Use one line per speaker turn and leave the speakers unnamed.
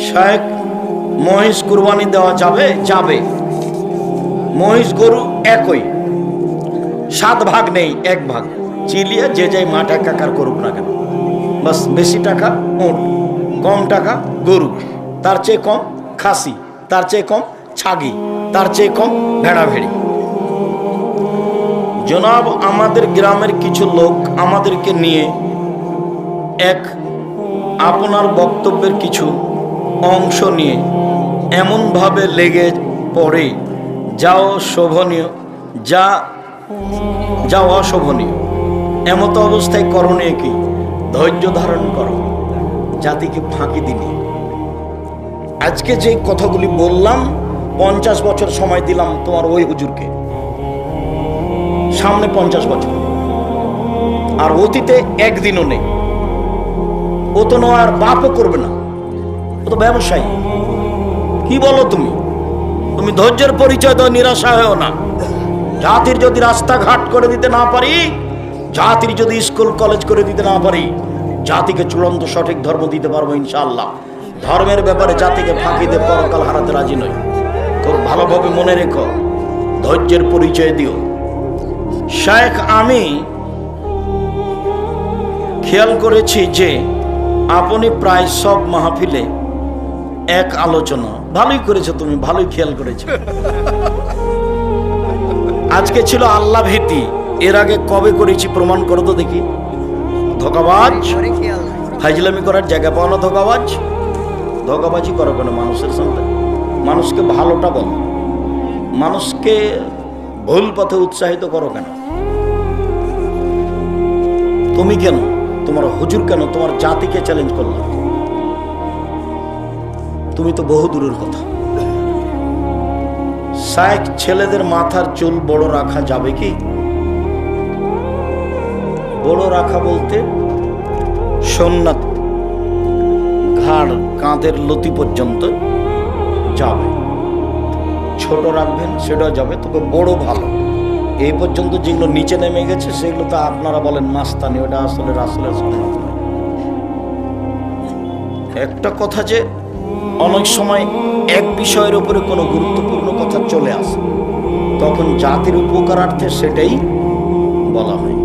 শায়েখ, মহিষ কুরবানি দেওয়া যাবে? যাবে। মহিষ গরু একই, 7 ভাগ নেই, 1 ভাগ চিলিয়ে যে যাই মাঠ একাকার করুক না কেন, বাস। বেশি টাকা উট, কম টাকা গরু, তার চেয়ে কম খাসি, তার চেয়ে কম ছাগি, তার চেয়ে কম ভেড়া ভেড়ি। জনাব, আমাদের গ্রামের কিছু লোক আমাদেরকে নিয়ে আপনার বক্তব্যের কিছু অংশ নিয়ে এমনভাবে লেগে পড়ে যাও শোভনীয়, যা অশোভনীয়। এমতো অবস্থায় করণীয় কি? ধৈর্য ধারণ করো, জাতিকে ফাঁকি দিনি। আজকে যে কথাগুলি বললাম, 50 বছর সময় দিলাম তোমার ওই হুজুরকে, সামনে 50 বছর, আর অতীতে একদিনও নেই। ও তো আর বাপও করবে না, ও তো ব্যবসায়ী। কি বলো তুমি? তুমি ধৈর্যের পরিচয় দাও, নিরাশা হয়েও না। জাতির যদি রাস্তাঘাট করে দিতে না পারি, জাতির যদি স্কুল কলেজ করে দিতে না পারি, জাতিকে চূড়ান্ত সঠিক ধর্ম দিতে পারবো ইনশাআল্লাহ। ধর্মের ব্যাপারে জাতিকে ফাঁকি দিয়ে পরকাল হারাতে রাজি নই। খুব ভালোভাবে মনে রেখো, ধৈর্যের পরিচয় দিও। শায়েখ, আমি খেয়াল করেছি যে আপনি প্রায় সব মাহফিলে এক আলোচনা। ভালোই করেছো তুমি, ভালোই খেয়াল করেছো। আজকে ছিল আল্লাহ ভীতি, এর আগে কবে করেছি প্রমাণ করো তো দেখি। ধোকাবাজ, ফাইজলামি করার জায়গা পাও না। ধোকাবাজ, ধোকাবাজি করো কেন মানুষের সামনে? মানুষকে ভালোটা বলো, মানুষকে ভুল পথে উৎসাহিত করো কেন? তুমি কেন, তোমার হুজুর কেন তোমার জাতিকে চ্যালেঞ্জ করলো? তুমি তো বহু দূরের কথা। শায়েখ, ছেলেদের মাথার চুল বড় রাখা যাবে কি? বড় রাখা বলতে সুন্নাত, ঘাড় কাঁধের লতি পর্যন্ত যাবে। ছোট রাখবেন সেটাও যাবে, তবে বড় ভালো। এই পর্যন্ত যেগুলো নিচে নেমে গেছে সেগুলো তো আপনারা বলেন মাস্তানি, ওটা আসলে রাসূলের সুন্নাত নয়। একটা কথা যে অনেক সময় এক বিষয়ের উপরে কোনো গুরুত্বপূর্ণ কথা চলে আসে, তখন জাতির উপকারার্থে সেটাই বলা হয়।